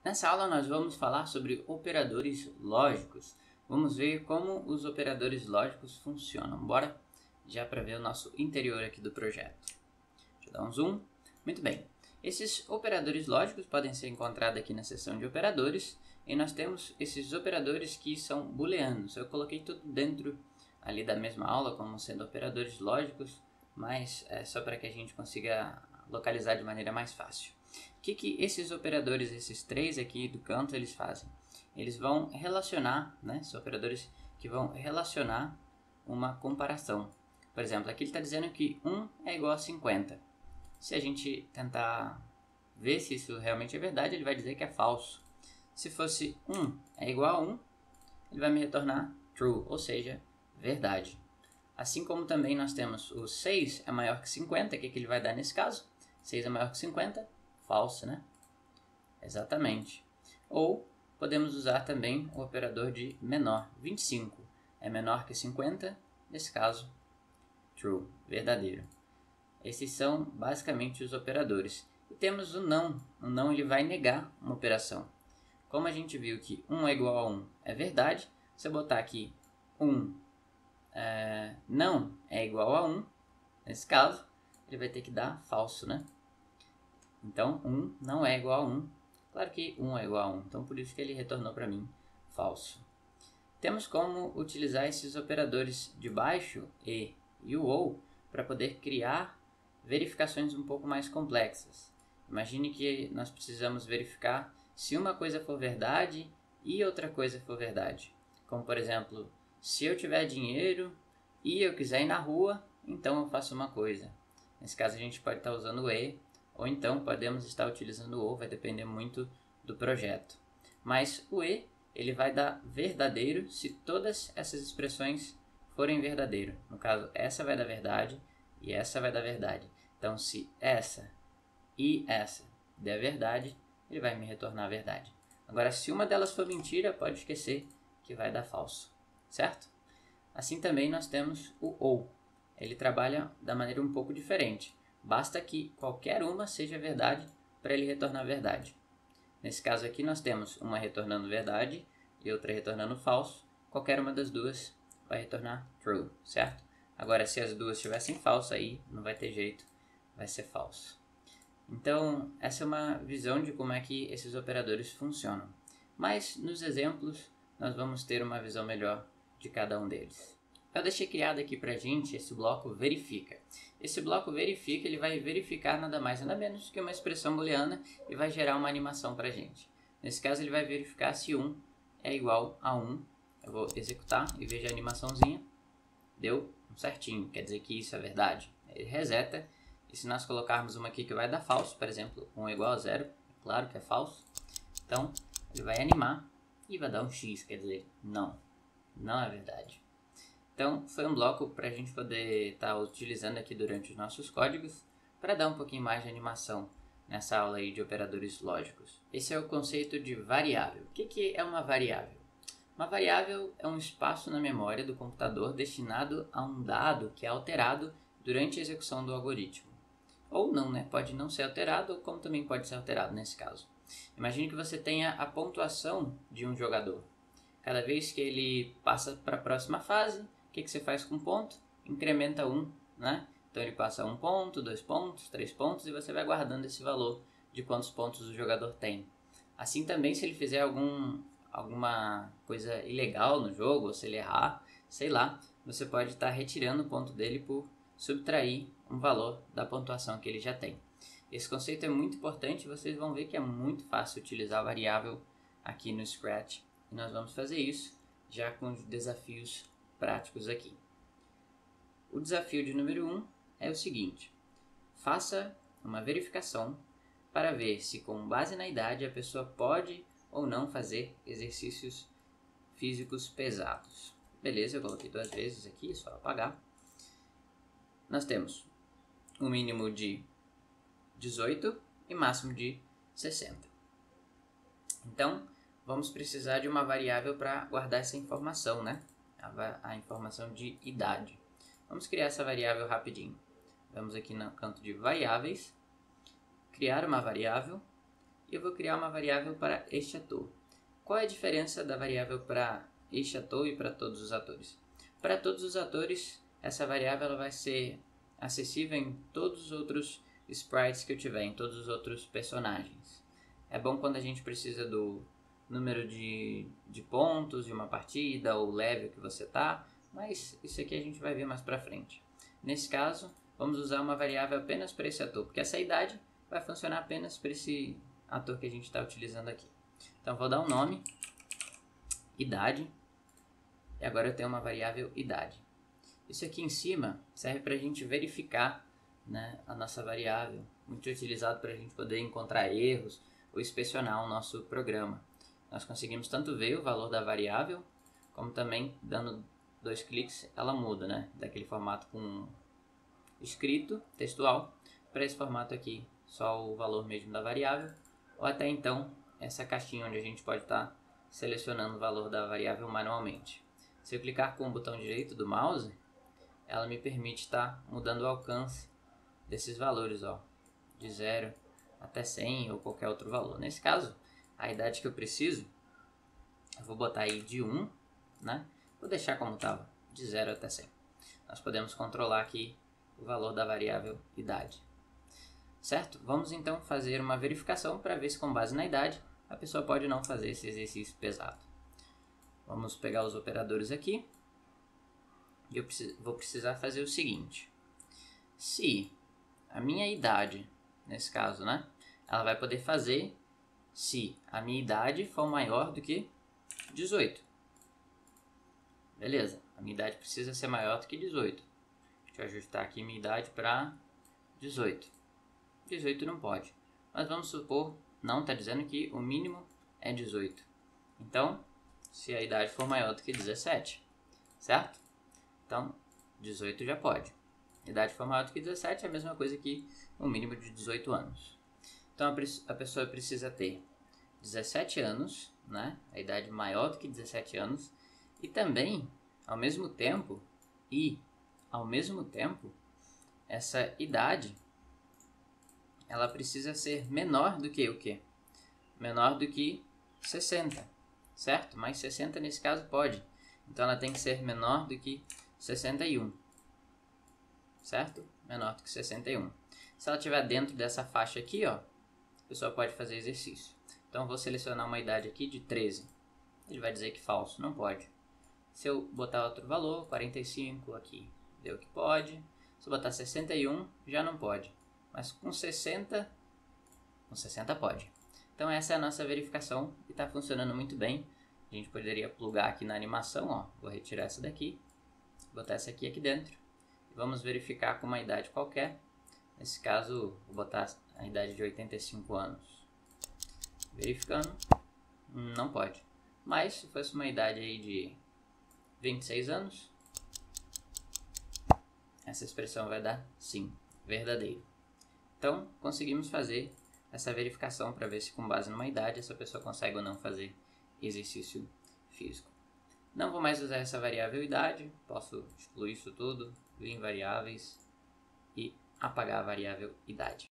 Nessa aula nós vamos falar sobre operadores lógicos. Vamos ver como os operadores lógicos funcionam. Bora já para ver o nosso interior aqui do projeto. Deixa eu dar um zoom. Muito bem. Esses operadores lógicos podem ser encontrados aqui na seção de operadores. E nós temos esses operadores que são booleanos. Eu coloquei tudo dentro ali da mesma aula como sendo operadores lógicos, mas é só para que a gente consiga localizar de maneira mais fácil. O que esses operadores, esses três aqui do canto, eles fazem? Eles vão relacionar, né? São operadores que vão relacionar uma comparação. Por exemplo, aqui ele está dizendo que 1 é igual a 50. Se a gente tentar ver se isso realmente é verdade, ele vai dizer que é falso. Se fosse 1 é igual a 1, ele vai me retornar true, ou seja, verdade. Assim como também nós temos o 6 é maior que 50, o que ele vai dar nesse caso? 6 é maior que 50, falso, né? Exatamente. Ou podemos usar também o operador de menor. 25 é menor que 50, nesse caso, true, verdadeiro. Esses são basicamente os operadores. E temos o não. O não ele vai negar uma operação. Como a gente viu que 1 é igual a 1 é verdade, se eu botar aqui 1 não é igual a 1, nesse caso, ele vai ter que dar falso, né? Então, 1 não é igual a 1. Claro que 1 é igual a 1, então por isso que ele retornou para mim falso. Temos como utilizar esses operadores de baixo, e o ou, para poder criar verificações um pouco mais complexas. Imagine que nós precisamos verificar se uma coisa for verdade e outra coisa for verdade. Como, por exemplo, se eu tiver dinheiro e eu quiser ir na rua, então eu faço uma coisa. Nesse caso, a gente pode estar usando o e, ou então podemos estar utilizando o ou, vai depender muito do projeto. Mas o e, ele vai dar verdadeiro se todas essas expressões forem verdadeiro. No caso, essa vai dar verdade e essa vai dar verdade. Então, se essa e essa der verdade, ele vai me retornar a verdade. Agora, se uma delas for mentira, pode esquecer que vai dar falso, certo? Assim também nós temos o ou. Ele trabalha da maneira um pouco diferente. Basta que qualquer uma seja verdade para ele retornar verdade. Nesse caso aqui nós temos uma retornando verdade e outra retornando falso. Qualquer uma das duas vai retornar true, certo? Agora, se as duas tivessem falso, aí não vai ter jeito, vai ser falso. Então, essa é uma visão de como é que esses operadores funcionam. Mas, nos exemplos, nós vamos ter uma visão melhor de cada um deles. Eu deixei criado aqui pra gente esse bloco verifica. Esse bloco verifica, ele vai verificar nada mais nada menos que uma expressão booleana e vai gerar uma animação pra gente. Nesse caso, ele vai verificar se 1 é igual a 1. Eu vou executar e vejo a animaçãozinha. Deu certinho, quer dizer que isso é verdade. Ele reseta. E se nós colocarmos uma aqui que vai dar falso, por exemplo, 1 é igual a 0, é claro que é falso. Então, ele vai animar e vai dar um X, quer dizer, não é verdade. Então, foi um bloco para a gente poder estar utilizando aqui durante os nossos códigos para dar um pouquinho mais de animação nessa aula aí de operadores lógicos. Esse é o conceito de variável. O que é uma variável? Uma variável é um espaço na memória do computador destinado a um dado que é alterado durante a execução do algoritmo. Ou não, né? Pode não ser alterado, ou como também pode ser alterado nesse caso. Imagine que você tenha a pontuação de um jogador. Cada vez que ele passa para a próxima fase, o que você faz com o ponto? Incrementa 1, né? Então ele passa 1 ponto, 2 pontos, 3 pontos e você vai guardando esse valor de quantos pontos o jogador tem. Assim também, se ele fizer alguma coisa ilegal no jogo, ou se ele errar, sei lá, você pode estar retirando o ponto dele por subtrair um valor da pontuação que ele já tem. Esse conceito é muito importante e vocês vão ver que é muito fácil utilizar a variável aqui no Scratch. E nós vamos fazer isso já com os desafios práticos aqui. O desafio de número 1 é o seguinte: faça uma verificação para ver se, com base na idade, a pessoa pode ou não fazer exercícios físicos pesados. Beleza, eu coloquei 2 vezes aqui, só apagar. Nós temos um mínimo de 18 e máximo de 60. Então, vamos precisar de uma variável para guardar essa informação, né? A informação de idade. Vamos criar essa variável rapidinho. Vamos aqui no canto de variáveis, criar uma variável e eu vou criar uma variável para este ator. Qual é a diferença da variável para este ator e para todos os atores? Para todos os atores, essa variável ela vai ser acessível em todos os outros sprites que eu tiver, em todos os outros personagens. É bom quando a gente precisa do número de pontos de uma partida, ou level que você tá, mas isso aqui a gente vai ver mais pra frente. Nesse caso, vamos usar uma variável apenas para esse ator, porque essa idade vai funcionar apenas para esse ator que a gente está utilizando aqui. Então vou dar um nome, idade, e agora eu tenho uma variável idade. Isso aqui em cima serve para a gente verificar, né, a nossa variável, muito utilizado para a gente poder encontrar erros ou inspecionar o nosso programa. Nós conseguimos tanto ver o valor da variável, como também, dando 2 cliques, ela muda, né, daquele formato com escrito, textual, para esse formato aqui, só o valor mesmo da variável, ou até então essa caixinha onde a gente pode estar selecionando o valor da variável manualmente. Se eu clicar com o botão direito do mouse, ela me permite estar mudando o alcance desses valores, ó, de 0 até 100 ou qualquer outro valor. Nesse caso, a idade que eu preciso, eu vou botar aí de 1, né? Vou deixar como estava, de 0 até 100. Nós podemos controlar aqui o valor da variável idade. Certo? Vamos então fazer uma verificação para ver se com base na idade a pessoa pode não fazer esse exercício pesado. Vamos pegar os operadores aqui. E eu vou precisar fazer o seguinte. Se a minha idade, nesse caso, né, ela vai poder fazer se a minha idade for maior do que 18. Beleza, a minha idade precisa ser maior do que 18. Deixa eu ajustar aqui minha idade para 18. 18 não pode. Mas vamos supor, não, está dizendo que o mínimo é 18. Então, se a idade for maior do que 17, certo? Então, 18 já pode. A idade for maior do que 17 é a mesma coisa que um mínimo de 18 anos. Então, a pessoa precisa ter 17 anos, né? A idade maior do que 17 anos. E também, ao mesmo tempo, essa idade, ela precisa ser menor do que o quê? Menor do que 60, certo? Mas 60 nesse caso pode. Então, ela tem que ser menor do que 61, certo? Menor do que 61. Se ela estiver dentro dessa faixa aqui, ó, a pessoa pode fazer exercício. Então, vou selecionar uma idade aqui de 13. Ele vai dizer que falso, não pode. Se eu botar outro valor, 45 aqui, deu que pode. Se eu botar 61, já não pode. Mas com 60 pode. Então, essa é a nossa verificação e está funcionando muito bem. A gente poderia plugar aqui na animação, ó. Vou retirar essa daqui. Botar essa aqui dentro e vamos verificar com uma idade qualquer. Nesse caso, vou botar a idade de 85 anos. Verificando, não pode. Mas se fosse uma idade aí de 26 anos, essa expressão vai dar sim, verdadeiro. Então, conseguimos fazer essa verificação para ver se com base numa idade essa pessoa consegue ou não fazer exercício físico. Não vou mais usar essa variável idade, posso excluir isso tudo, vir em variáveis e apagar a variável idade.